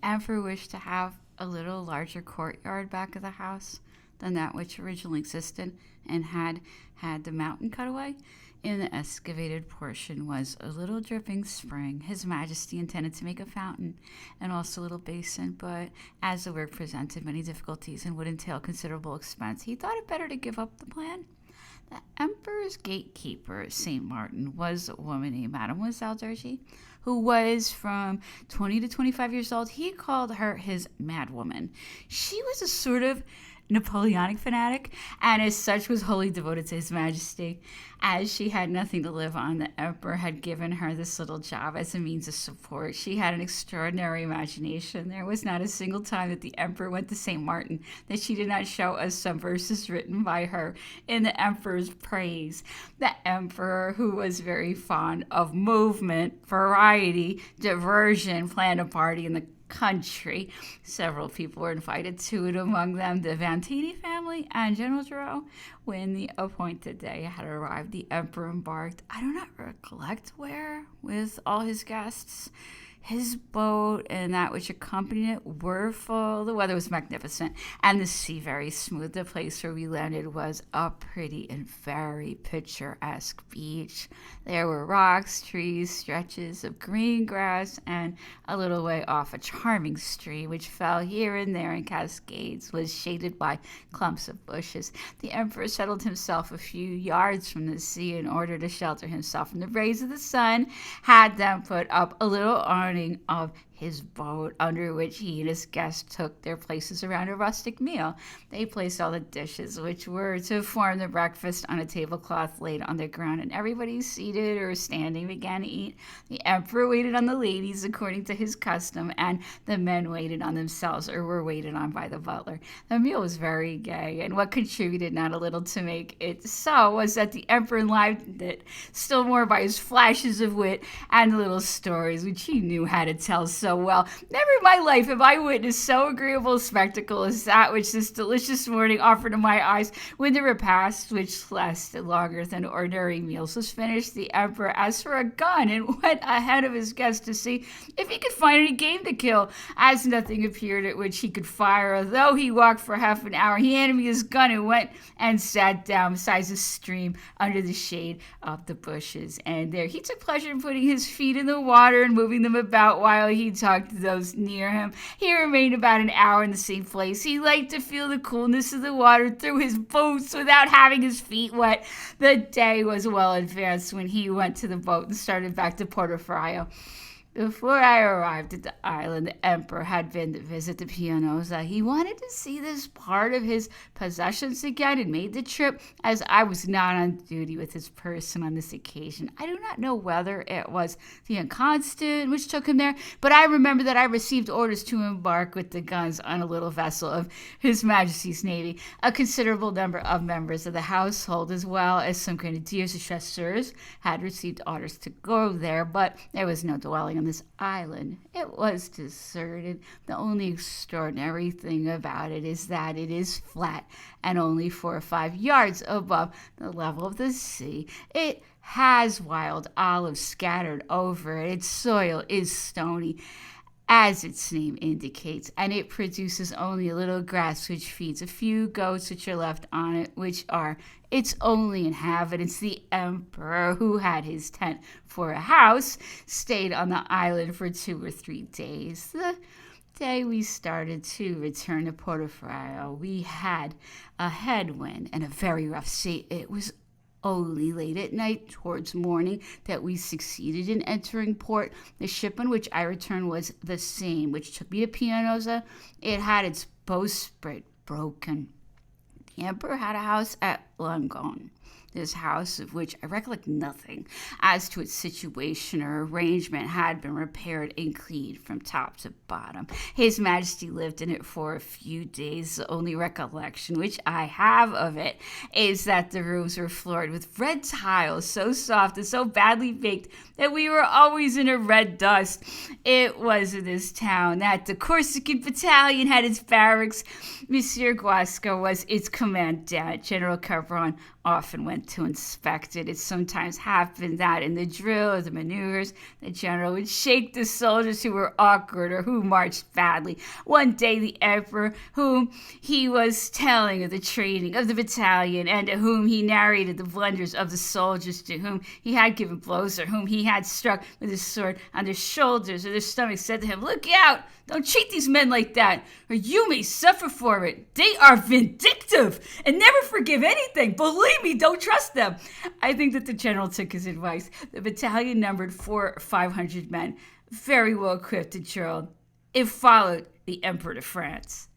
emperor wished to have a little larger courtyard back of the house than that which originally existed, and had the mountain cut away. In the excavated portion was a little dripping spring. His Majesty intended to make a fountain and also a little basin, but as the work presented many difficulties and would entail considerable expense, he thought it better to give up the plan. The emperor's gatekeeper, St. Martin, was a woman named Mademoiselle Dargy, who was from 20 to 25 years old. He called her his madwoman. She was a sort of Napoleonic fanatic, and as such was wholly devoted to His Majesty. As she had nothing to live on, the emperor had given her this little job as a means of support. She had an extraordinary imagination. There was not a single time that the emperor went to St. Martin that she did not show us some verses written by her in the emperor's praise. The emperor, who was very fond of movement, variety, diversion, planned a party in the country. Several people were invited to it, among them the Vantini family and General Giraud. When the appointed day had arrived, the emperor embarked, I do not recollect where, with all his guests. His boat and that which accompanied it were full. The weather was magnificent, and the sea very smooth. The place where we landed was a pretty and very picturesque beach. There were rocks, trees, stretches of green grass, and a little way off a charming stream, which fell here and there in cascades, was shaded by clumps of bushes. The emperor settled himself a few yards from the sea in order to shelter himself from the rays of the sun, had them put up a little awning of his boat, under which he and his guests took their places around a rustic meal. They placed all the dishes, which were to form the breakfast, on a tablecloth laid on the ground, and everybody seated or standing began to eat. The emperor waited on the ladies according to his custom, and the men waited on themselves or were waited on by the butler. The meal was very gay, and what contributed not a little to make it so was that the emperor enlivened it still more by his flashes of wit and the little stories which he knew how to tell so well. Never in my life have I witnessed so agreeable a spectacle as that which this delicious morning offered to my eyes. When the repast, which lasted longer than ordinary meals, was finished, the emperor asked for a gun and went ahead of his guests to see if he could find any game to kill. As nothing appeared at which he could fire, though he walked for half an hour, he handed me his gun and went and sat down beside the stream under the shade of the bushes. And there he took pleasure in putting his feet in the water and moving them about while he talked to those near him. He remained about an hour in the same place. He liked to feel the coolness of the water through his boots without having his feet wet. The day was well advanced when he went to the boat and started back to Portofino. Before I arrived at the island, the emperor had been to visit the Pianosa. He wanted to see this part of his possessions again and made the trip, as I was not on duty with his person on this occasion. I do not know whether it was the Inconstant which took him there, but I remember that I received orders to embark with the guns on a little vessel of His Majesty's Navy. A considerable number of members of the household, as well as some grenadiers and chasseurs, had received orders to go there, but there was no dwelling on this island. It was deserted. The only extraordinary thing about it is that it is flat and only 4 or 5 yards above the level of the sea. It has wild olives scattered over it. Its soil is stony, as its name indicates, and it produces only a little grass which feeds a few goats which are left on it, which are its only inhabitants. The emperor, who had his tent for a house, stayed on the island for 2 or 3 days. The day we started to return to Portofino, we had a headwind and a very rough sea. It was only late at night, towards morning, that we succeeded in entering port. The ship on which I returned was the same which took me to Pianosa. It had its bowsprit broken. The emperor had a house at Langon. This house, of which I recollect nothing as to its situation or arrangement, had been repaired and cleaned from top to bottom. His Majesty lived in it for a few days. The only recollection which I have of it is that the rooms were floored with red tiles, so soft and so badly baked that we were always in a red dust. It was in this town that the Corsican battalion had its barracks. Monsieur Guasco was its commandant. General everyone often went to inspect it. It sometimes happened that in the drill or the maneuvers, the general would shake the soldiers who were awkward or who marched badly. One day, the emperor, whom he was telling of the training of the battalion and to whom he narrated the blunders of the soldiers to whom he had given blows or whom he had struck with his sword on their shoulders or their stomachs, said to him, "Look out! Don't treat these men like that, or you may suffer for it. They are vindictive and never forgive anything. Believe me, don't trust them." I think that the general took his advice. The battalion numbered 400 or 500 men, very well equipped and drilled. It followed the Emperor to France.